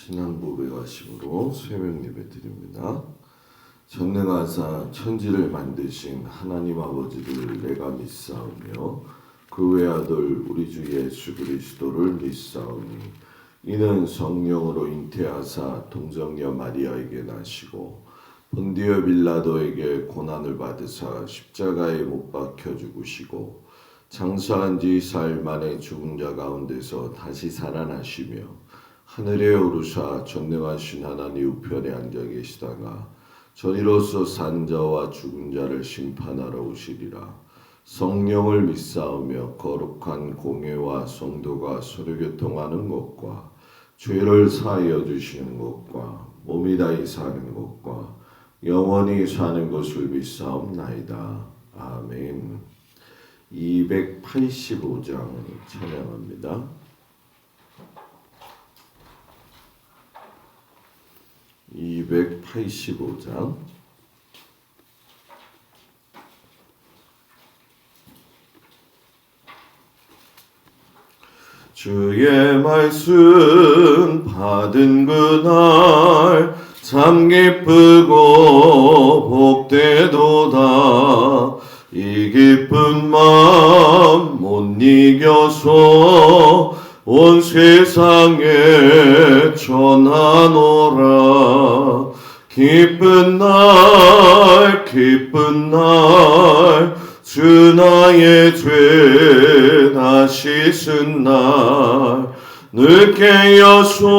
신앙보배 가심으로 새벽 예배 드립니다. 전능하사 천지를 만드신 하나님 아버지를 내가 믿사오며 그 외아들 우리 주 예수 그리스도를 믿사오니 이는 성령으로 잉태하사 동정녀 마리아에게 나시고 본디오 빌라도에게 고난을 받으사 십자가에 못 박혀 죽으시고 장사한 지 사흘 만에 죽은 자 가운데서 다시 살아나시며 하늘에 오르사 전능하신 하나님 우편에 앉아 계시다가 저리로서 산 자와 죽은 자를 심판하러 오시리라. 성령을 믿사오며 거룩한 공회와 성도가 서로 교통하는 것과 죄를 사하여 주시는 것과 몸이 다히 사는 것과 영원히 사는 것을 믿사옵나이다. 아멘. 285장 찬양합니다. 285장 주의 말씀 받은 그날 참 기쁘고 복되도다. 이 기쁜 마음 못 이겨서 온 세상에 전하노라. 기쁜 날 주 나의 죄 다 씻은 날 늘 깨어서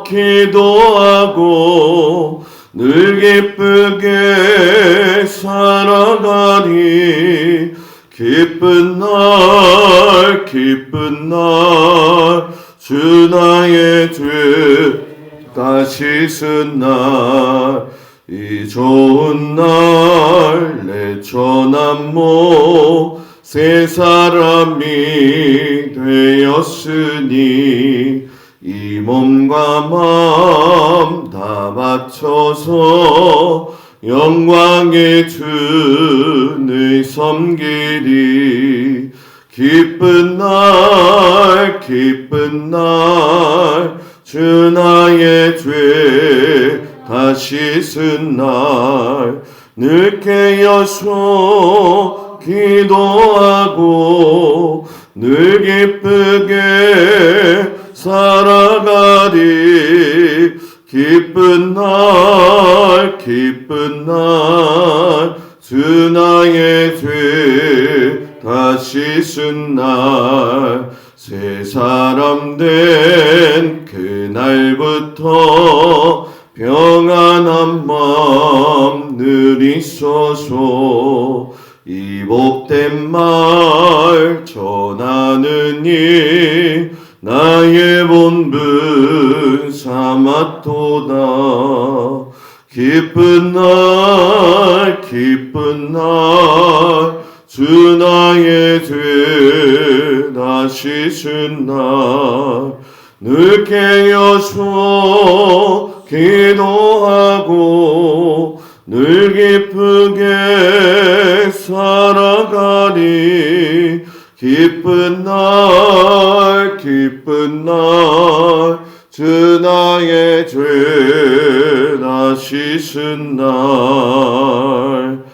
기도하고 늘 기쁘게 살아가리. 기쁜 날 주 나의 죄 다 씻은 날 이 좋은 날 내 처남모 새 사람이 되었으니 이 몸과 마음 다 바쳐서 영광의 주를 섬기리. 기쁜 날 주 나의 죄 다 씻은 날 늘 깨어서 기도하고 늘 기쁘게 살아가리. 기쁜 날 주 나의 죄 다 씻은 날 새 사람 된 그날부터 평안한 마음 늘 있어서 이 복된 말 전하느니 나의 본분 삼았도다. 기쁜 날 주 나의 죄 다 씻은 날 늘 깨어서 기도하고 늘 기쁘게 살아가리. 기쁜 날 주 나의 죄 다 씻은 날.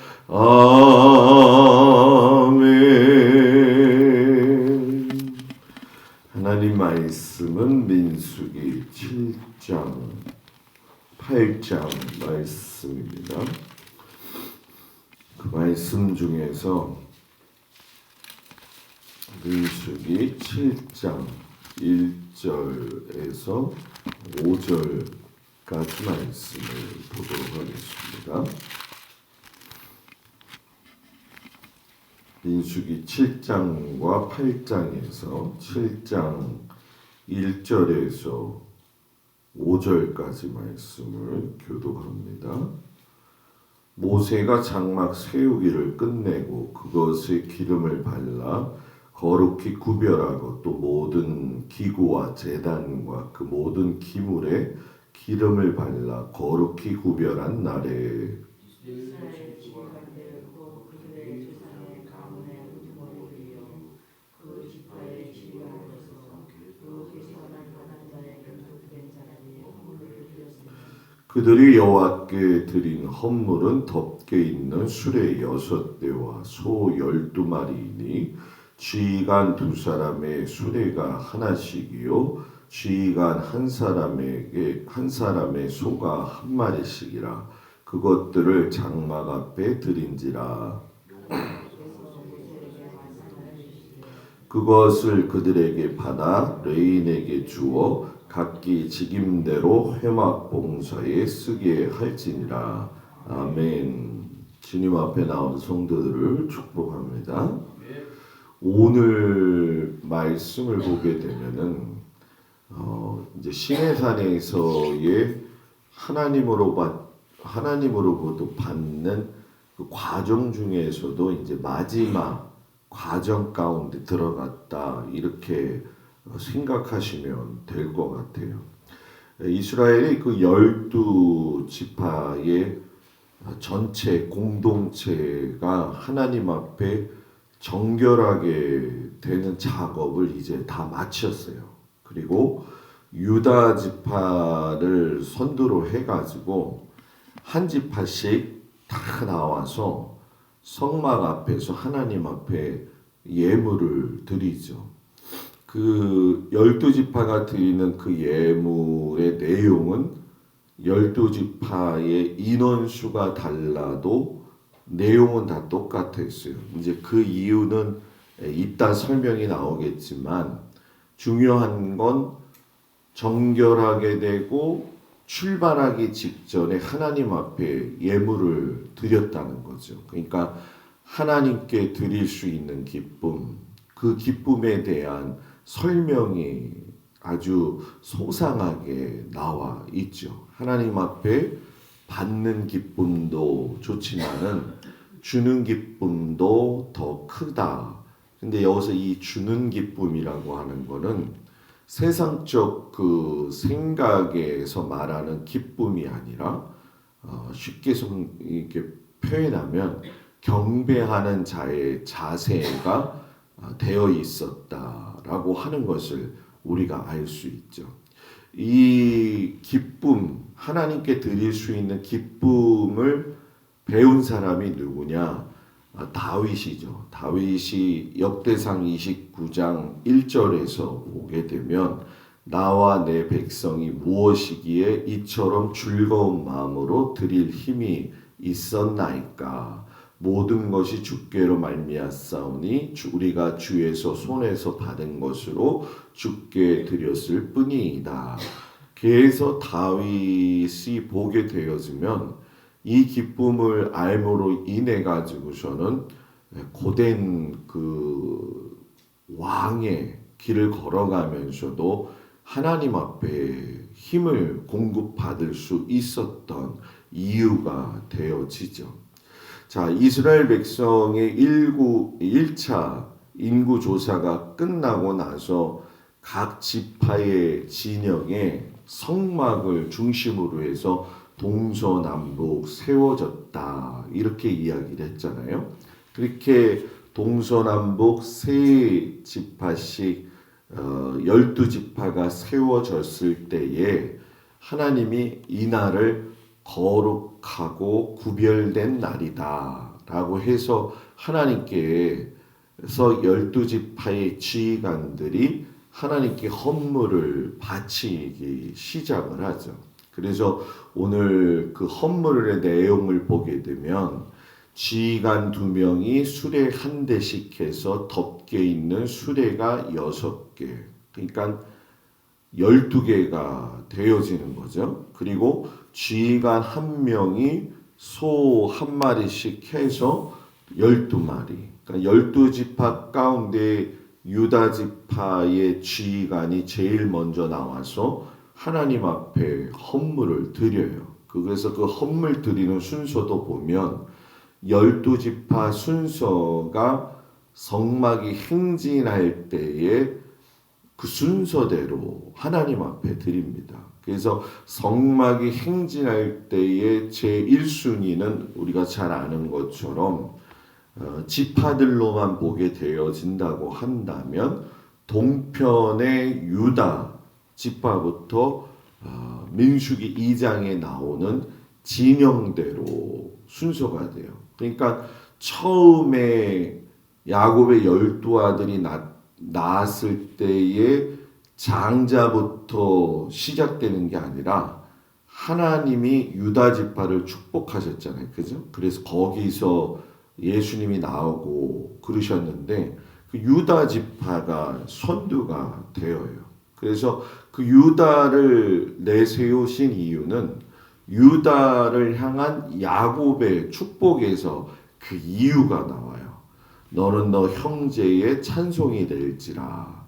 아멘. 하나님 말씀은 민수기 7장 8장 말씀입니다. 그 말씀 중에서 민수기 7장 1절에서 5절까지 말씀을 보도록 하겠습니다. 민수기 7장과 8장에서 7장 1절에서 5절까지 말씀을 교독합니다. 모세가 장막 세우기를 끝내고 그것에 기름을 발라 거룩히 구별하고 또 모든 기구와 제단과 그 모든 기물에 기름을 발라 거룩히 구별한 날에 그 지파의 지휘하에서 그 개선한 하나자의 연속된 자를 그들이 여호와께 드린 헌물은 덮개 있는 수레 6대와 소 12마리이니 지휘관 2사람의 수레가 하나씩이요 지휘관 한 사람의 소가 1마리씩이라. 그것들을 장막 앞에 드린지라. 그것을 그들에게 받아 레인에게 주어 각기 직임대로 회막 봉사에 쓰게 할지니라. 아멘. 주님 앞에 나온 성도들을 축복합니다. 오늘 말씀을 보게 되면은 이제 시내산에서의 하나님으로부터 받는 그 과정 중에서도 이제 마지막 과정 가운데 들어갔다 이렇게 생각하시면 될 것 같아요. 이스라엘의 그 12지파의 전체 공동체가 하나님 앞에 정결하게 되는 작업을 이제 다 마쳤어요. 그리고 유다 지파를 선두로 해가지고 한 지파씩 다 나와서 성막 앞에서 하나님 앞에 예물을 드리죠. 그 12지파가 드리는 그 예물의 내용은 12지파의 인원수가 달라도 내용은 다 똑같았어요. 이제 그 이유는 이따 설명이 나오겠지만 중요한 건 정결하게 되고 출발하기 직전에 하나님 앞에 예물을 드렸다는 거죠. 그러니까 하나님께 드릴 수 있는 기쁨, 그 기쁨에 대한 설명이 아주 소상하게 나와 있죠. 하나님 앞에 받는 기쁨도 좋지만은 주는 기쁨도 더 크다. 근데 여기서 이 주는 기쁨이라고 하는 거는 세상적 그 생각에서 말하는 기쁨이 아니라 쉽게 이렇게 표현하면 경배하는 자의 자세가 되어 있었다라고 하는 것을 우리가 알 수 있죠. 이 기쁨, 하나님께 드릴 수 있는 기쁨을 배운 사람이 누구냐? 다윗이죠. 다윗이 역대상 29장 1절에서 보게 되면 나와 내 백성이 무엇이기에 이처럼 즐거운 마음으로 드릴 힘이 있었나이까. 모든 것이 주께로 말미암사오니 우리가 주에서 손에서 받은 것으로 주께 드렸을 뿐이다. 그래서 다윗이 보게 되어지면 이 기쁨을 알므로 인해 가지고서는 고된 그 왕의 길을 걸어가면서도 하나님 앞에 힘을 공급받을 수 있었던 이유가 되어지죠. 자, 이스라엘 백성의 1차 인구 조사가 끝나고 나서 각 지파의 진영에 성막을 중심으로 해서 동서남북 세워졌다 이렇게 이야기를 했잖아요. 그렇게 동서남북 세 지파씩 12지파가 세워졌을 때에 하나님이 이 날을 거룩하고 구별된 날이다 라고 해서 하나님께서 12지파의 지휘관들이 하나님께 헌물을 바치기 시작을 하죠. 그래서 오늘 그 헌물의 내용을 보게 되면 지휘관 2명이 수레 1대씩 해서 덮개 있는 수레가 6개, 그러니까 12개가 되어지는 거죠. 그리고 지휘관 1명이 소 1마리씩 해서 12마리, 그러니까 12지파 가운데 유다지파의 지휘관이 제일 먼저 나와서 하나님 앞에 헌물을 드려요. 그래서 그 헌물 드리는 순서도 보면 12지파 순서가 성막이 행진할 때에 그 순서대로 하나님 앞에 드립니다. 그래서 성막이 행진할 때의 제1순위는 우리가 잘 아는 것처럼 지파들로만 보게 되어진다고 한다면 동편의 유다 지파부터 민수기 2장에 나오는 진영대로 순서가 돼요. 그러니까 처음에 야곱의 12아들이 낳았을 때의 장자부터 시작되는 게 아니라 하나님이 유다 지파를 축복하셨잖아요. 그죠? 그래서 거기서 예수님이 나오고 그러셨는데 그 유다 지파가 선두가 되어요. 그래서 그 유다를 내세우신 이유는 유다를 향한 야곱의 축복에서 그 이유가 나와요. 너는 너 형제의 찬송이 될지라.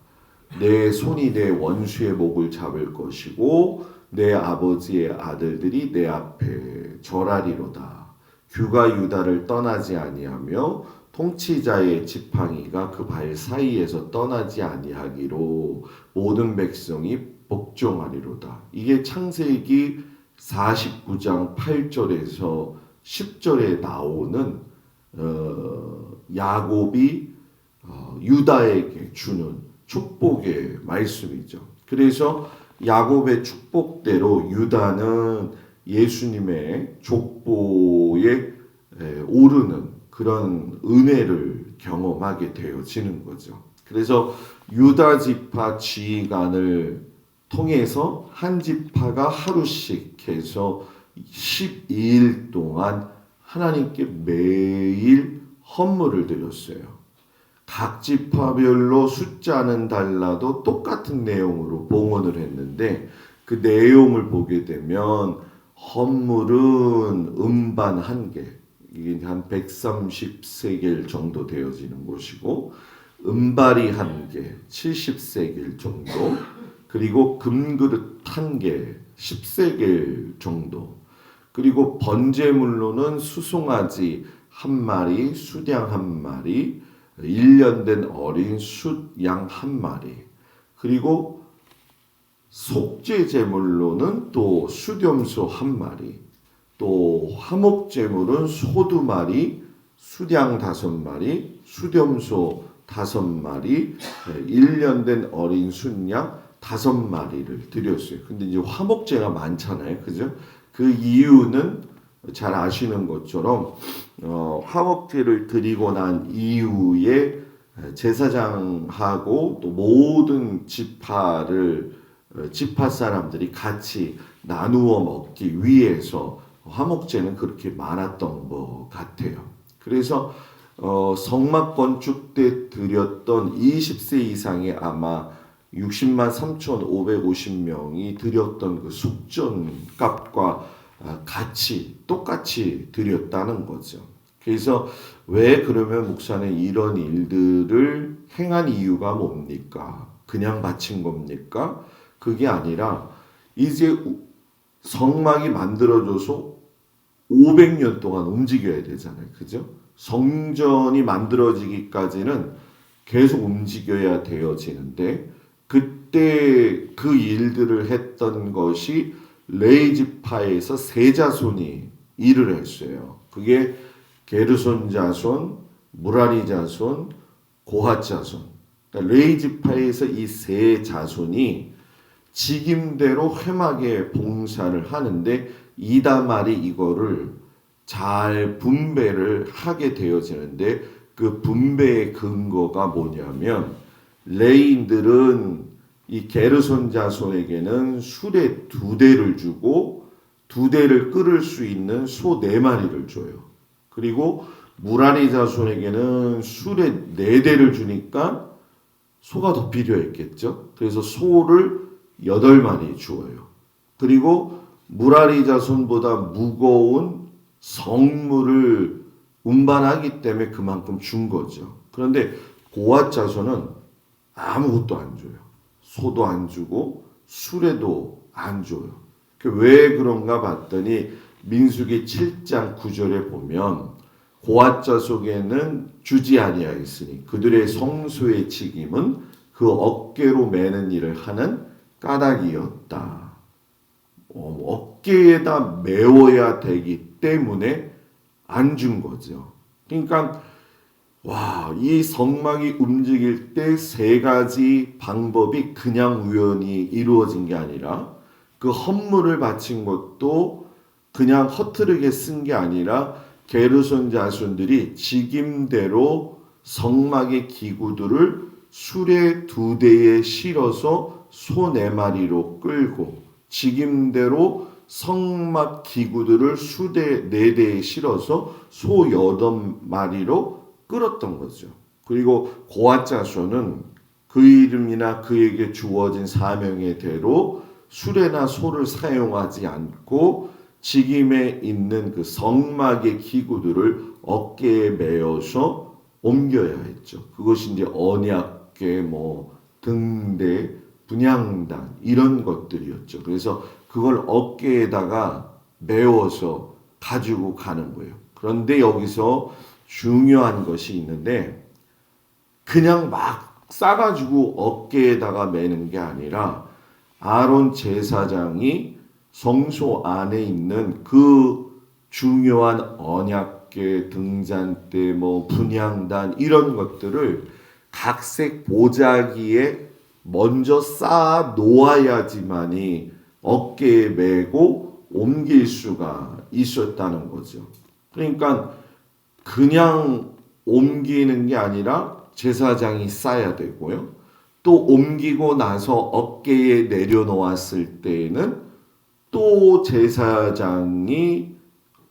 내 손이 내 원수의 목을 잡을 것이고 내 아버지의 아들들이 내 앞에 절하리로다. 규가 유다를 떠나지 아니하며 통치자의 지팡이가 그 발 사이에서 떠나지 아니하기로 모든 백성이 복종하리로다. 이게 창세기 49장 8절에서 10절에 나오는 야곱이 유다에게 주는 축복의 말씀이죠. 그래서 야곱의 축복대로 유다는 예수님의 족보에 오르는 그런 은혜를 경험하게 되어지는 거죠. 그래서 유다 지파 지휘관을 통해서 한 지파가 하루씩 해서 12일 동안 하나님께 매일 헌물을 드렸어요. 각 지파별로 숫자는 달라도 똑같은 내용으로 봉헌을 했는데 그 내용을 보게 되면 헌물은 음반 1개, 이게 한 130세겔 정도 되어지는 것이고 은발이 1개, 70세겔 정도, 그리고 금그릇 1개, 10세겔 정도, 그리고 번제물로는 수송아지 1마리, 수량 1마리, 1년 된 어린 숫양 1마리, 그리고 속죄 제물로는 또 수렴소 1마리, 또 화목 제물은 소 2마리, 수량 5마리, 수렴소 5마리, 1년 된 어린 순양 5마리를 드렸어요. 근데 이제 화목제가 많잖아요, 그죠? 그 이유는 잘 아시는 것처럼 화목제를 드리고 난 이후에 제사장하고 또 모든 지파 사람들이 같이 나누어 먹기 위해서 화목제는 그렇게 많았던 것 같아요. 그래서 성막 건축 때 드렸던 20세 이상의 아마 60만 3,550명이 드렸던 그 속전값과 똑같이 드렸다는 거죠. 그래서 왜 그러면 목사는 이런 일들을 행한 이유가 뭡니까? 그냥 바친 겁니까? 그게 아니라 이제 성막이 만들어져서 500년 동안 움직여야 되잖아요. 그죠? 성전이 만들어지기까지는 계속 움직여야 되어지는데 그때 그 일들을 했던 것이 레위 지파에서 세 자손이 일을 했어요. 그게 게르손 자손, 무라리 자손, 고핫 자손. 그러니까 레위 지파에서 이 세 자손이 직임대로 회막에 봉사를 하는데 이다말이 이거를 잘 분배를 하게 되어지는데 그 분배의 근거가 뭐냐면 레위인들은 이 게르손 자손에게는 수레 2대를 주고 2대를 끓을 수 있는 소 4마리를 줘요. 그리고 무라리 자손에게는 수레 4대를 주니까 소가 더 필요했겠죠. 그래서 소를 8마리 주어요. 그리고 무라리 자손보다 무거운 성물을 운반하기 때문에 그만큼 준 거죠. 그런데 고핫 자손은 아무것도 안 줘요. 소도 안 주고 수레도 안 줘요. 왜 그런가 봤더니 민수기 7장 9절에 보면 고핫 자손에게는 주지 아니하였으니 그들의 성소의 책임은 그 어깨로 매는 일을 하는 까닭이었다. 어깨에다 메워야 되기 때문에 안 준 거죠. 그러니까 이 성막이 움직일 때 3가지 방법이 그냥 우연히 이루어진 게 아니라 그 헌물을 바친 것도 그냥 허투루게 쓴 게 아니라 게르손 자손들이 직임대로 성막의 기구들을 수레 2대에 실어서 소 4마리로 끌고 직임대로 성막 기구들을 수대 4대에 실어서 소 8마리로 끌었던 거죠. 그리고 고앗 자손은 그 이름이나 그에게 주어진 사명의 대로 수레나 소를 사용하지 않고 직임에 있는 그 성막의 기구들을 어깨에 메어서 옮겨야 했죠. 그것이 이제 언약궤, 등대, 분향단 이런 것들이었죠. 그래서 그걸 어깨에다가 메워서 가지고 가는 거예요. 그런데 여기서 중요한 것이 있는데 그냥 막 싸가지고 어깨에다가 매는 게 아니라 아론 제사장이 성소 안에 있는 그 중요한 언약궤, 등잔대, 분향단 이런 것들을 각색 보자기에 먼저 쌓아 놓아야지만이 어깨에 메고 옮길 수가 있었다는 거죠. 그러니까 그냥 옮기는 게 아니라 제사장이 싸야 되고요. 또 옮기고 나서 어깨에 내려놓았을 때에는 또 제사장이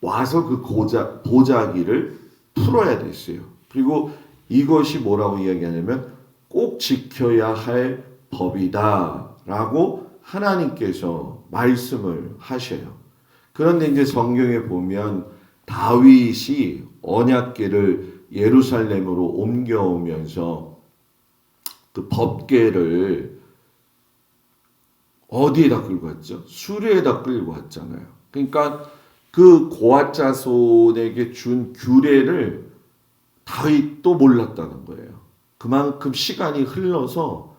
와서 그 보자기를 풀어야 됐어요. 그리고 이것이 뭐라고 이야기하냐면 꼭 지켜야 할 법이다 라고 하나님께서 말씀을 하셔요. 그런데 이제 성경에 보면 다윗이 언약궤를 예루살렘으로 옮겨오면서 그 법궤를 어디에다 끌고 왔죠? 수레에다 끌고 왔잖아요. 그러니까 그 고앗 자손에게 준 규례를 다윗도 몰랐다는 거예요. 그만큼 시간이 흘러서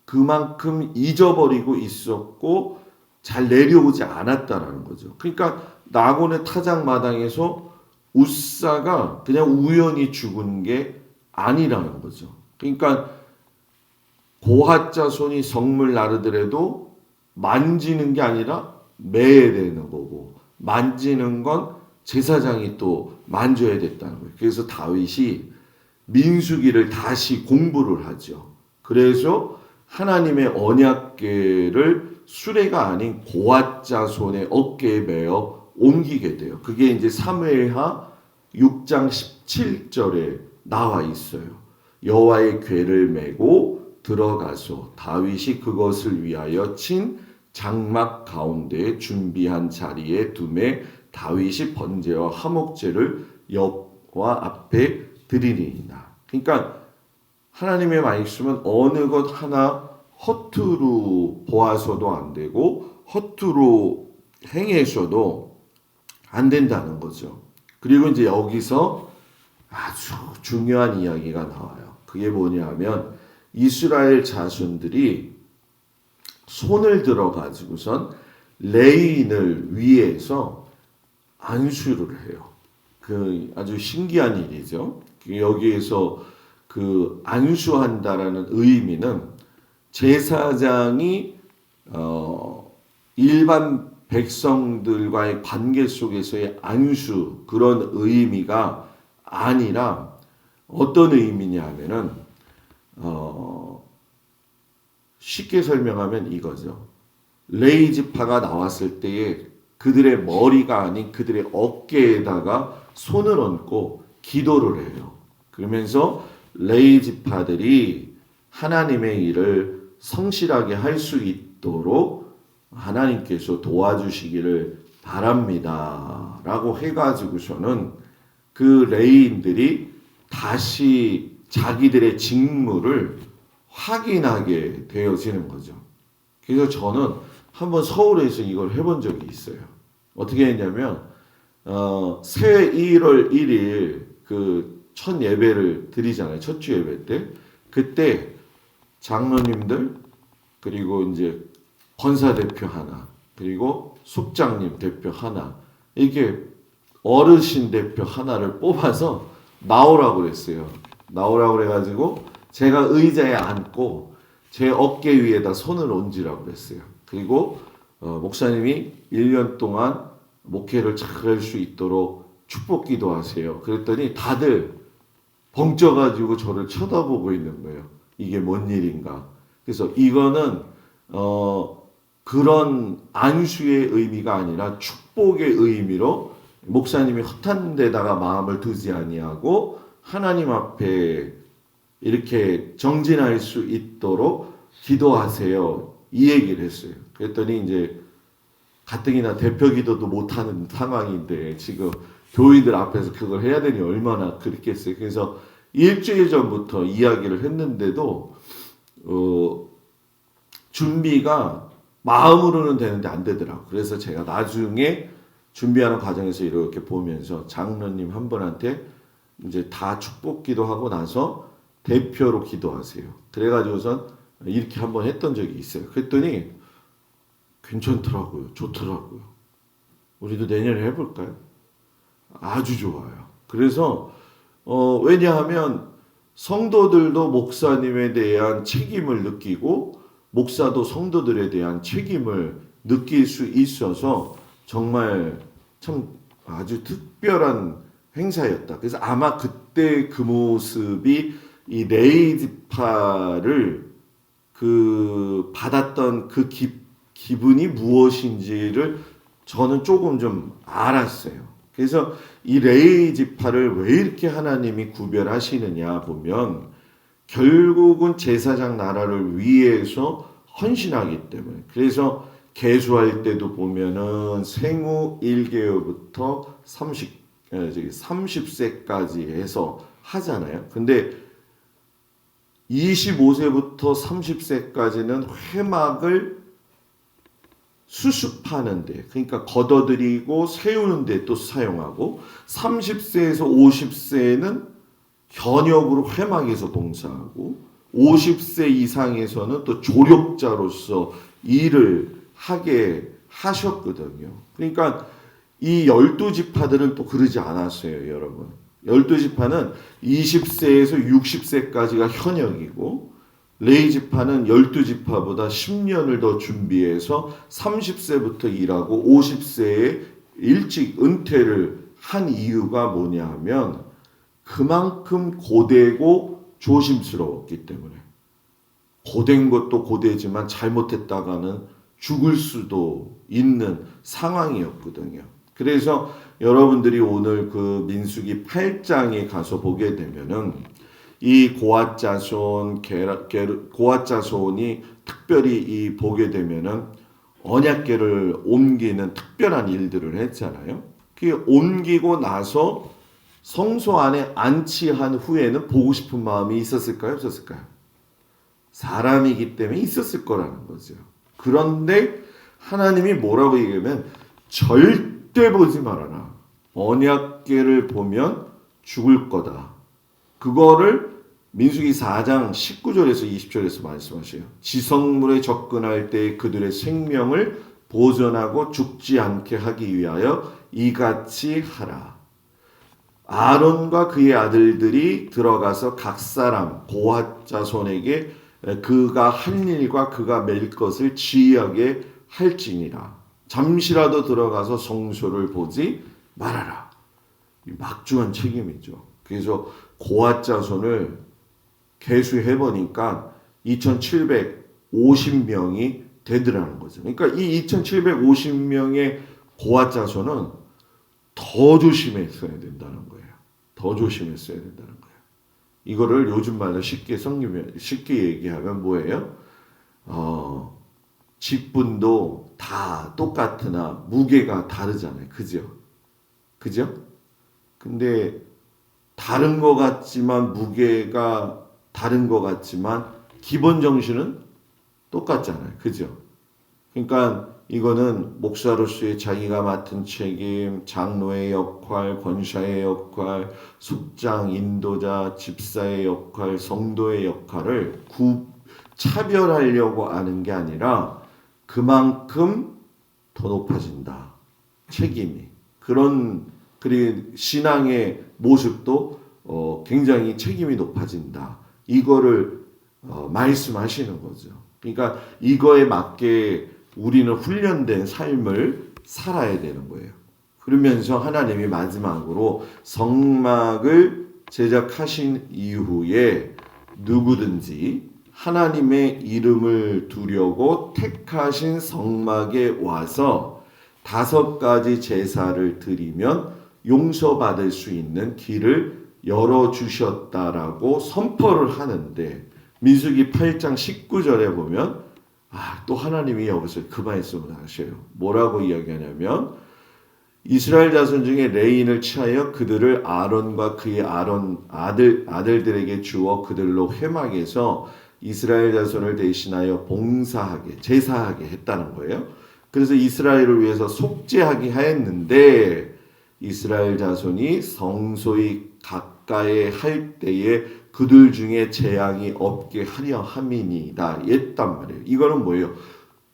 그만큼 잊어버리고 있었고 잘 내려오지 않았다라는 거죠. 그러니까 나곤의 타작마당에서 웃사가 그냥 우연히 죽은 게 아니라는 거죠. 그러니까 고앗 자손이 성물 나르더라도 만지는 게 아니라 매야 되는 거고 만지는 건 제사장이 또 만져야 됐다는 거예요. 그래서 다윗이 민수기를 다시 공부를 하죠. 그래서 하나님의 언약궤를 수레가 아닌 고앗 자손의 어깨에 메어 옮기게 돼요. 그게 이제 사무엘하 6장 17절에 나와 있어요. 여호와의 궤를 메고 들어가서 다윗이 그것을 위하여 친 장막 가운데 준비한 자리에 두매 다윗이 번제와 화목제를 여호와 앞에 드리리이다. 그러니까 하나님의 말씀은 어느 것 하나 허투루 보아서도 안 되고 허투루 행해서도 안 된다는 거죠. 그리고 이제 여기서 아주 중요한 이야기가 나와요. 그게 뭐냐면 이스라엘 자손들이 손을 들어 가지고선 레인을 위해서 안수를 해요. 그 아주 신기한 일이죠. 여기에서 그 안수한다라는 의미는 제사장이 일반 백성들과의 관계 속에서의 안수 그런 의미가 아니라 어떤 의미냐면은 쉽게 설명하면 이거죠. 레위 지파가 나왔을 때에 그들의 머리가 아닌 그들의 어깨에다가 손을 얹고 기도를 해요. 그러면서 레위 지파들이 하나님의 일을 성실하게 할 수 있도록 하나님께서 도와주시기를 바랍니다. 라고 해가지고서는 그 레위인들이 다시 자기들의 직무를 확인하게 되어지는 거죠. 그래서 저는 한번 서울에서 이걸 해본 적이 있어요. 어떻게 했냐면 새 1월 1일 그 첫 예배를 드리잖아요. 첫 주 예배 때 그때 장로님들 그리고 이제 권사 대표 하나 그리고 숙장님 대표 하나 이렇게 어르신 대표 하나를 뽑아서 나오라고 그랬어요. 나오라고 그래가지고 제가 의자에 앉고 제 어깨 위에다 손을 얹으라고 그랬어요. 그리고 목사님이 1년 동안 목회를 잘할 수 있도록 축복 기도하세요. 그랬더니 다들 벙쪄가지고 저를 쳐다보고 있는 거예요. 이게 뭔 일인가. 그래서 이거는 그런 안수의 의미가 아니라 축복의 의미로 목사님이 헛한 데다가 마음을 두지 아니하고 하나님 앞에 이렇게 정진할 수 있도록 기도하세요. 이 얘기를 했어요. 그랬더니 이제 가뜩이나 대표 기도도 못하는 상황인데 지금 교인들 앞에서 그걸 해야 되니 얼마나 그렇겠어요. 그래서 일주일 전부터 이야기를 했는데도 준비가 마음으로는 되는데 안 되더라고요. 그래서 제가 나중에 준비하는 과정에서 이렇게 보면서 장로님 한 분한테 이제 다 축복 기도하고 나서 대표로 기도하세요. 그래가지고선 이렇게 한번 했던 적이 있어요. 그랬더니 괜찮더라고요. 좋더라고요. 우리도 내년에 해볼까요? 아주 좋아요. 그래서 왜냐하면 성도들도 목사님에 대한 책임을 느끼고 목사도 성도들에 대한 책임을 느낄 수 있어서 정말 참 아주 특별한 행사였다. 그래서 아마 그때 그 모습이 이 레이지파를 받았던 그 기분이 무엇인지를 저는 조금 좀 알았어요. 그래서 이 레이지파를 왜 이렇게 하나님이 구별하시느냐 보면 결국은 제사장 나라를 위해서 헌신하기 때문에. 그래서 계수할 때도 보면은 생후 1개월부터 30세까지 해서 하잖아요. 근데 25세부터 30세까지는 회막을 수습하는데, 그러니까 걷어들이고 세우는데 또 사용하고, 30세에서 50세는 현역으로 회막에서 봉사하고, 50세 이상에서는 또 조력자로서 일을 하게 하셨거든요. 그러니까 이 12지파들은 또 그러지 않았어요, 여러분. 12지파는 20세에서 60세까지가 현역이고, 레이지파는 12지파보다 10년을 더 준비해서 30세부터 일하고 50세에 일찍 은퇴를 한 이유가 뭐냐 하면 그만큼 고되고 조심스러웠기 때문에. 고된 것도 고되지만 잘못했다가는 죽을 수도 있는 상황이었거든요. 그래서 여러분들이 오늘 그 민수기 8장에 가서 보게 되면은 이 고앗 자손이 특별히 이 보게 되면은 언약궤를 옮기는 특별한 일들을 했잖아요. 그 옮기고 나서 성소 안에 안치한 후에는 보고 싶은 마음이 있었을까요? 없었을까요? 사람이기 때문에 있었을 거라는 거죠. 그런데 하나님이 뭐라고 얘기하면 절대 보지 말아라. 언약궤를 보면 죽을 거다. 그거를 민수기 4장 19절에서 20절에서 말씀하셔요. 지성물에 접근할 때 그들의 생명을 보존하고 죽지 않게 하기 위하여 이같이 하라. 아론과 그의 아들들이 들어가서 각 사람 고앗 자손에게 그가 한 일과 그가 맬 것을 지휘하게 할지니라. 잠시라도 들어가서 성소를 보지 말아라. 막중한 책임이죠. 그래서 고앗 자손을 계수해 보니까 2750명이 되더라는 거죠. 그러니까 이 2750명의 고앗 자손은 더 조심했어야 된다는 거예요. 더 조심했어야 된다는 거예요. 이거를 요즘 말로 쉽게 얘기하면 뭐예요? 직분도 다 똑같으나 무게가 다르잖아요. 그죠? 근데 다른 것 같지만 무게가 다른 것 같지만 기본 정신은 똑같잖아요. 그죠? 그러니까 이거는 목사로서의 자기가 맡은 책임, 장로의 역할, 권사의 역할, 숙장, 인도자, 집사의 역할, 성도의 역할을 차별하려고 하는 게 아니라 그만큼 더 높아진다. 책임이. 그리고 신앙의 모습도 굉장히 책임이 높아진다. 이거를 말씀하시는 거죠. 그러니까 이거에 맞게 우리는 훈련된 삶을 살아야 되는 거예요. 그러면서 하나님이 마지막으로 성막을 제작하신 이후에 누구든지 하나님의 이름을 두려고 택하신 성막에 와서 5가지 제사를 드리면 용서받을 수 있는 길을 열어주셨다라고 선포를 하는데, 민수기 8장 19절에 보면 또 하나님이 여기서 그 말씀을 하셔요. 뭐라고 이야기하냐면, 이스라엘 자손 중에 레인을 취하여 그들을 아론과 그의 아들들에게 주어 그들로 회막에서 이스라엘 자손을 대신하여 봉사하게, 제사하게 했다는 거예요. 그래서 이스라엘을 위해서 속죄하게 하였는데, 이스라엘 자손이 성소에 가까이 할 때에 그들 중에 재앙이 없게 하려 함이니이다 했단 말이에요. 이거는 뭐예요?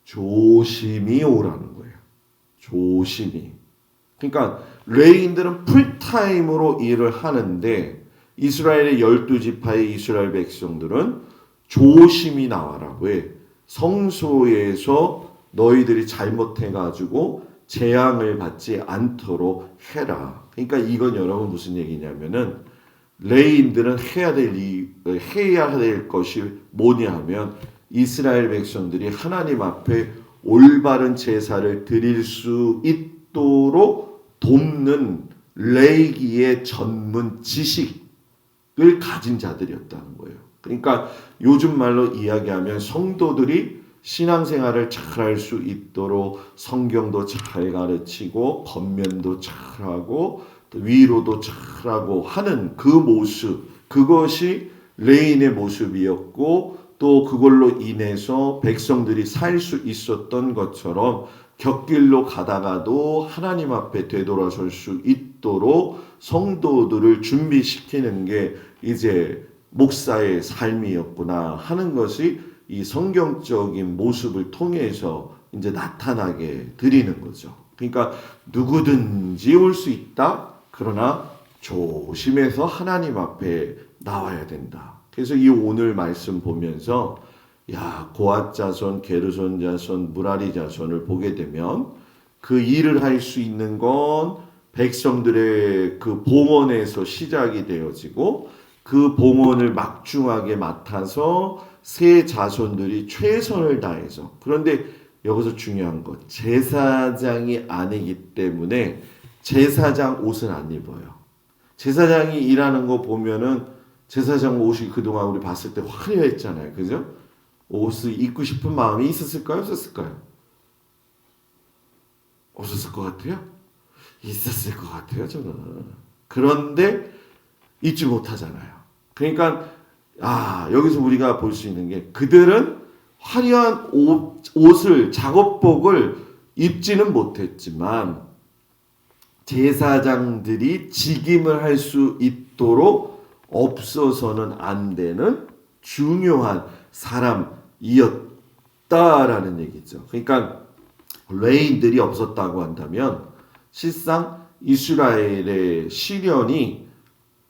조심히 오라는 거예요. 조심히. 그러니까 레위인들은 풀타임으로 일을 하는데, 이스라엘의 12지파의 이스라엘 백성들은 조심히 나와라고 해. 성소에서 너희들이 잘못해가지고 재앙을 받지 않도록 해라. 그러니까 이건 여러분 무슨 얘기냐면은, 레위인들은 해야 될 것이 뭐냐 하면, 이스라엘 백성들이 하나님 앞에 올바른 제사를 드릴 수 있도록 돕는 레위기의 전문 지식을 가진 자들이었다는 거예요. 그러니까 요즘 말로 이야기하면 성도들이 신앙생활을 잘할 수 있도록 성경도 잘 가르치고 권면도 잘하고 위로도 잘하고 하는 그 모습, 그것이 레인의 모습이었고, 또 그걸로 인해서 백성들이 살 수 있었던 것처럼 곁길로 가다가도 하나님 앞에 되돌아설 수 있도록 성도들을 준비시키는 게 이제 목사의 삶이었구나 하는 것이 이 성경적인 모습을 통해서 이제 나타나게 드리는 거죠. 그러니까 누구든지 올 수 있다. 그러나 조심해서 하나님 앞에 나와야 된다. 그래서 이 오늘 말씀 보면서 고앗 자손, 게르손 자손, 무라리 자손을 보게 되면 그 일을 할 수 있는 건 백성들의 그 봉헌에서 시작이 되어지고, 그 봉헌을 막중하게 맡아서 세 자손들이 최선을 다해서, 그런데 여기서 중요한 것, 제사장이 아니기 때문에 제사장 옷은 안 입어요. 제사장이 일하는 거 보면은 제사장 옷이 그동안 우리 봤을 때 화려했잖아요. 그죠? 옷을 입고 싶은 마음이 있었을까요? 없었을까요? 없었을 것 같아요? 있었을 것 같아요, 저는. 그런데 입지 못하잖아요. 그러니까 여기서 우리가 볼 수 있는 게, 그들은 화려한 옷을, 작업복을 입지는 못했지만 제사장들이 직임을 할 수 있도록 없어서는 안 되는 중요한 사람이었다라는 얘기죠. 그러니까 레인들이 없었다고 한다면 실상 이스라엘의 시련이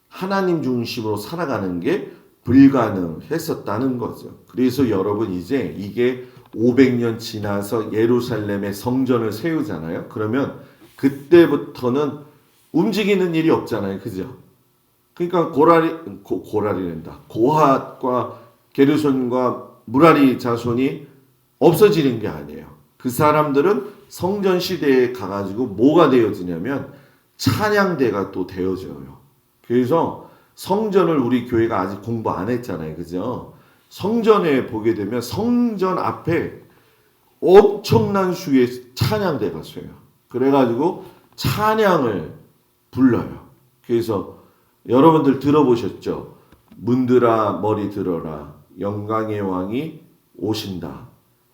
하나님 중심으로 살아가는 게 불가능했었다는 거죠. 그래서 여러분 이제 이게 500년 지나서 예루살렘에 성전을 세우잖아요. 그러면 그때부터는 움직이는 일이 없잖아요. 그죠? 그러니까 고핫과 게르손과 무라리 자손이 없어지는 게 아니에요. 그 사람들은 성전 시대에 가가지고 뭐가 되어지냐면 찬양대가 또 되어져요. 그래서 성전을 우리 교회가 아직 공부 안 했잖아요. 그죠? 성전에 보게 되면 성전 앞에 엄청난 수의 찬양대가 서요. 그래가지고 찬양을 불러요. 그래서 여러분들 들어보셨죠? 문들아 머리 들어라, 영광의 왕이 오신다.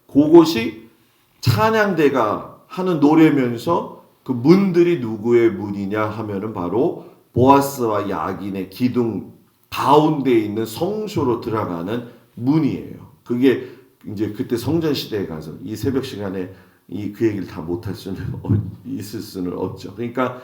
그것이 찬양대가 하는 노래면서, 그 문들이 누구의 문이냐 하면은 바로 보아스와 야긴의 기둥 가운데 있는 성소로 들어가는 문이에요. 그게 이제 그때 성전 시대에 가서 이 새벽 시간에 그 얘기를 다 못할 수는 있을 수는 없죠. 그러니까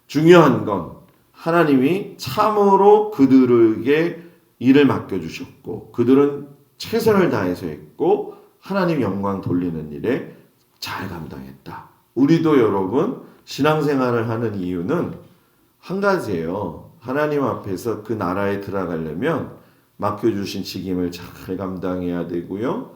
중요한 건 하나님이 참으로 그들에게 일을 맡겨주셨고, 그들은 최선을 다해서 했고, 하나님 영광 돌리는 일에 잘 감당했다. 우리도 여러분 신앙생활을 하는 이유는 한 가지예요. 하나님 앞에서 그 나라에 들어가려면 맡겨주신 직임을 잘 감당해야 되고요.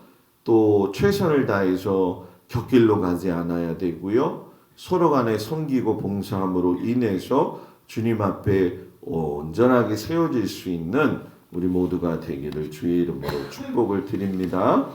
또 최선을 다해서 곁길로 가지 않아야 되고요. 서로 간에 섬기고 봉사함으로 인해서 주님 앞에 온전하게 세워질 수 있는 우리 모두가 되기를 주의 이름으로 축복을 드립니다.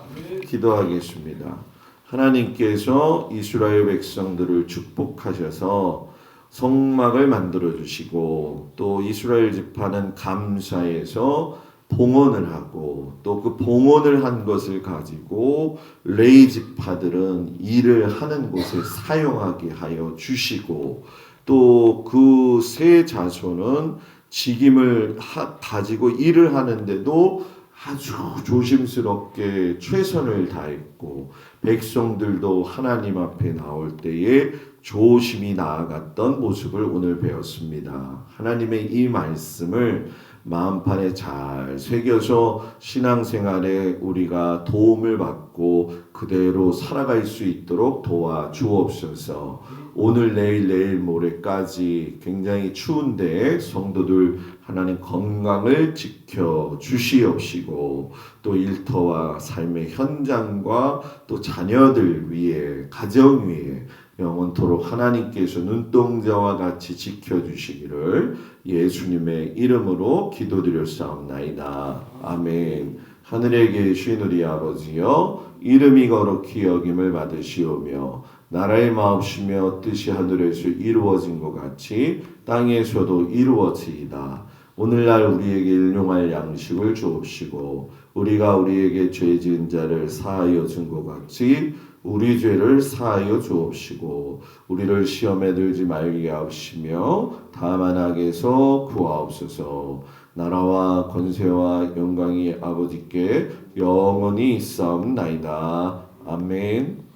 기도하겠습니다. 하나님께서 이스라엘 백성들을 축복하셔서 성막을 만들어 주시고 또 이스라엘 지파는 감사해서 봉헌을 하고 또 그 봉헌을 한 것을 가지고 레위 지파들은 일을 하는 곳에 사용하게 하여 주시고 또 그 세 자손은 직임을 가지고 일을 하는데도 아주 조심스럽게 최선을 다했고 백성들도 하나님 앞에 나올 때에 조심히 나아갔던 모습을 오늘 배웠습니다. 하나님의 이 말씀을 마음판에 잘 새겨서 신앙생활에 우리가 도움을 받고 그대로 살아갈 수 있도록 도와주옵소서. 오늘 내일 모레까지 굉장히 추운데 성도들 하나님 건강을 지켜 주시옵시고 또 일터와 삶의 현장과 또 자녀들 위해 가정 위에 영원토록 하나님께서 눈동자와 같이 지켜주시기를 예수님의 이름으로 기도드렸사옵나이다. 아멘. 하늘에 계신 우리 아버지여 이름이 거룩히 여김을 받으시오며 나라의 마옵시며 뜻이 하늘에서 이루어진 것 같이 땅에서도 이루어지이다. 오늘날 우리에게 일용할 양식을 주옵시고 우리가 우리에게 죄 지은 자를 사하여 준 것 같이 우리 죄를 사하여 주옵시고 우리를 시험에 들지 말게 하옵시며 다만 악에서 구하옵소서. 나라와 권세와 영광이 아버지께 영원히 있사옵나이다. 아멘.